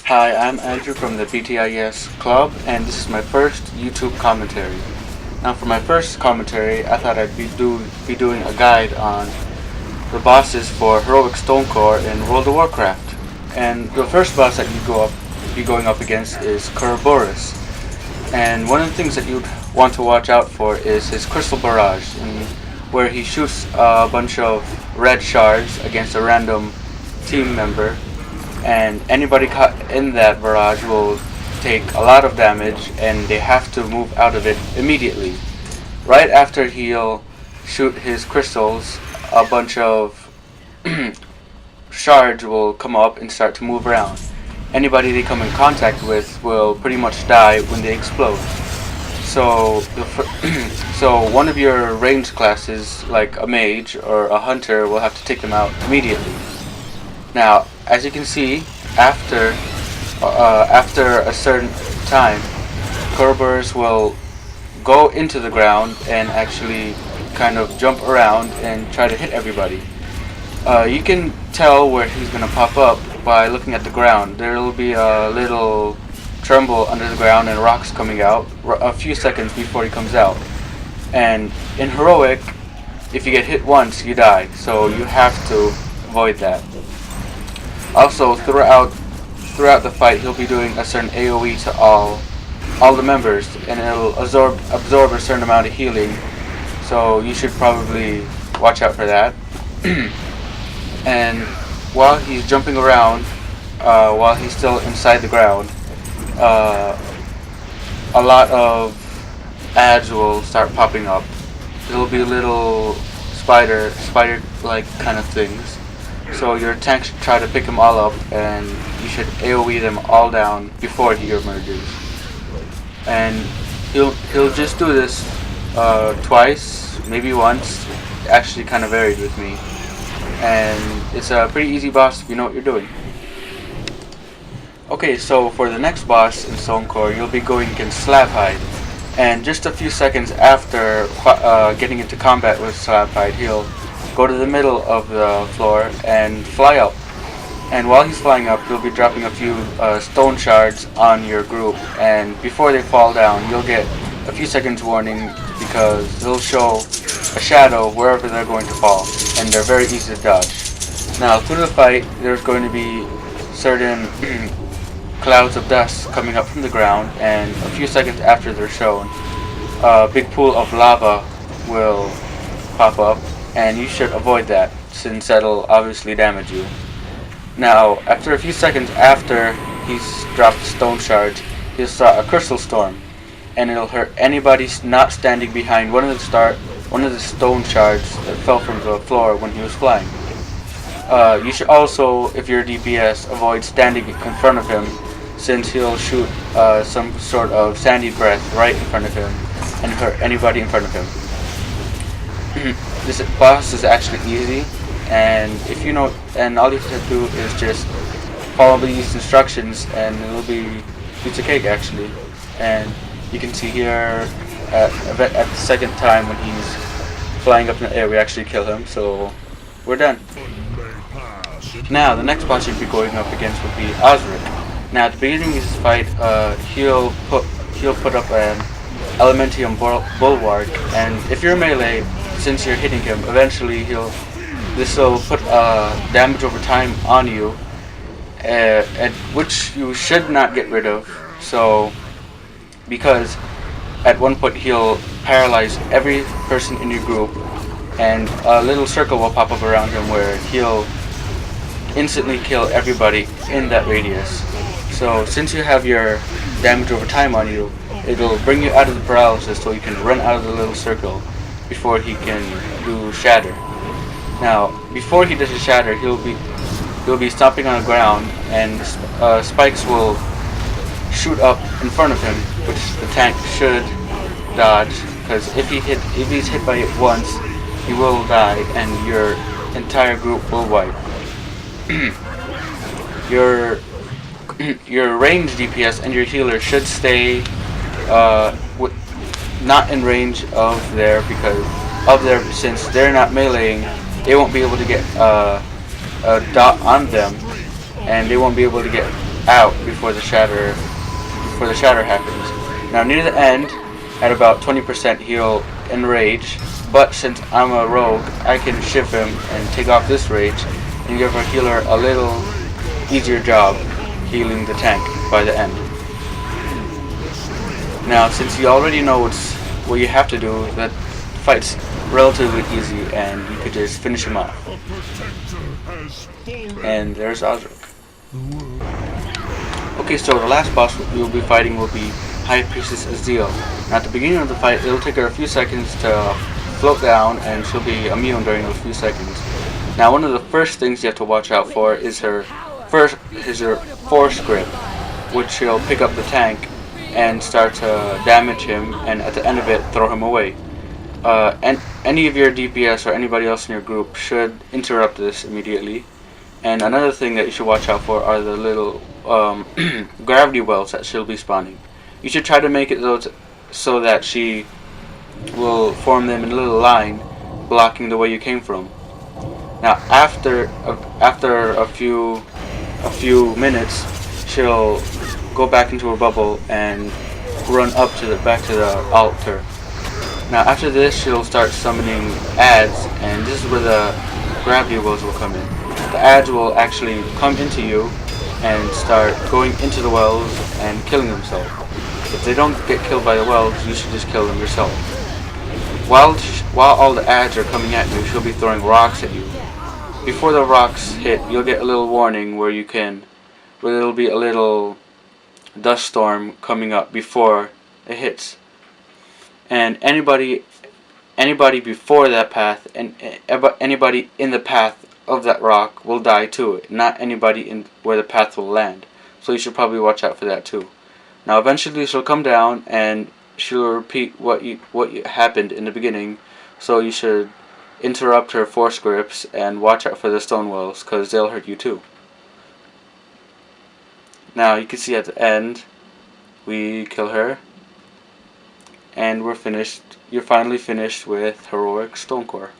Hi, I'm Andrew from the BTIS Club, and this is my first YouTube commentary. Now, for my first commentary, I thought I'd be doing a guide on the bosses for heroic stonecore in World of Warcraft. And the first boss that be going up against is Kuraboris. And one of the things that you'd want to watch out for is his crystal barrage, where he shoots a bunch of red shards against a random team member, and anybody caught in that barrage will take a lot of damage, and they have to move out of it immediately. Right after he'll shoot his crystals, a bunch of shards will come up and start to move around. Anybody they come in contact with will pretty much die when they explode. So, so one of your ranged classes, like a mage or a hunter, will have to take them out immediately. Now, as you can see, after a certain time, Kuraboris will go into the ground and actually kind of jump around and try to hit everybody. You can tell where he's going to pop up by looking at the ground. There will be a little tremble under the ground and rocks coming out a few seconds before he comes out. And in Heroic, if you get hit once, you die. So you have to avoid that. Also, throughout the fight, he'll be doing a certain AoE to all the members, and it'll absorb a certain amount of healing. So you should probably watch out for that. And while he's jumping around, while he's still inside the ground, a lot of ads will start popping up. There'll be little spider-like kind of things. So your tank should try to pick them all up, and you should AoE them all down before he emerges. And he'll just do this twice, maybe once. It actually kind of varied with me. And it's a pretty easy boss if you know what you're doing. Okay, so for the next boss in stonecore, you'll be going against Slabhide. And just a few seconds after getting into combat with Slabhide, he'll go to the middle of the floor and fly up. And while he's flying up, he'll be dropping a few stone shards on your group. And before they fall down, you'll get a few seconds warning, because they'll show a shadow wherever they're going to fall, and they're very easy to dodge. Now, through the fight, there's going to be certain clouds of dust coming up from the ground, and a few seconds after they're shown, a big pool of lava will pop up, and you should avoid that, since that'll obviously damage you. Now, after a few seconds after he's dropped stone shards, he'll start a crystal storm, and it'll hurt anybody not standing behind one of the stone shards that fell from the floor when he was flying. You should also, if you're a DPS, avoid standing in front of him, since he'll shoot some sort of sandy breath right in front of him and hurt anybody in front of him. This boss is actually easy, and if you know, and all you have to do is just follow these instructions, and it'll be piece of cake actually. And you can see here at the second time when he's flying up in the air, we actually kill him, so we're done. Now, the next boss you'll be going up against would be Osric. Now, at the beginning of this fight, he'll put up an Elementium Bulwark, and if you're melee, since you're hitting him, eventually this will put damage over time on you, which you should not get rid of. So, because at one point he'll paralyze every person in your group, and a little circle will pop up around him where he'll instantly kill everybody in that radius. So since you have your damage over time on you, it'll bring you out of the paralysis so you can run out of the little circle before he can do shatter. Now, before he does his shatter, he'll be stomping on the ground, and spikes will shoot up in front of him, which the tank should dodge, because if he's hit by it once, he will die, and your entire group will wipe. Your ranged DPS and your healer should stay not in range of there, since they're not meleeing, they won't be able to get a dot on them, and they won't be able to get out before the shatter happens. Now near the end, at about 20%, he'll enrage, but since I'm a rogue, I can shift him and take off this rage and give our healer a little easier job healing the tank by the end. Now, since you already know what you have to do, that fight's relatively easy and you could just finish him off. And there's Osric. Okay, so the last boss we'll be fighting will be High Priestess Azil. Now at the beginning of the fight, it'll take her a few seconds to float down and she'll be immune during those few seconds. Now one of the first things you have to watch out for is her force grip, which she'll pick up the tank and start to damage him, and at the end of it, throw him away. And any of your DPS or anybody else in your group should interrupt this immediately. And another thing that you should watch out for are the little gravity wells that she'll be spawning. You should try to make it so that she will form them in a little line, blocking the way you came from. Now, after a few minutes, she'll go back into her bubble and run back to the altar. Now, after this, she'll start summoning ads, and this is where the gravity wells will come in. The ads will actually come into you and start going into the wells and killing themselves. If they don't get killed by the wells, you should just kill them yourself. While all the ads are coming at you, she'll be throwing rocks at you. Before the rocks hit, you'll get a little warning where there'll be a little dust storm coming up before it hits. And anybody before that path and anybody in the path of that rock will die to it, not anybody in where the path will land. So you should probably watch out for that too. Now eventually she'll come down and she'll repeat what happened in the beginning, so you should interrupt her force grips and watch out for the stone wells, because they'll hurt you too. Now you can see at the end we kill her and we're finished. You're finally finished with heroic stonecore.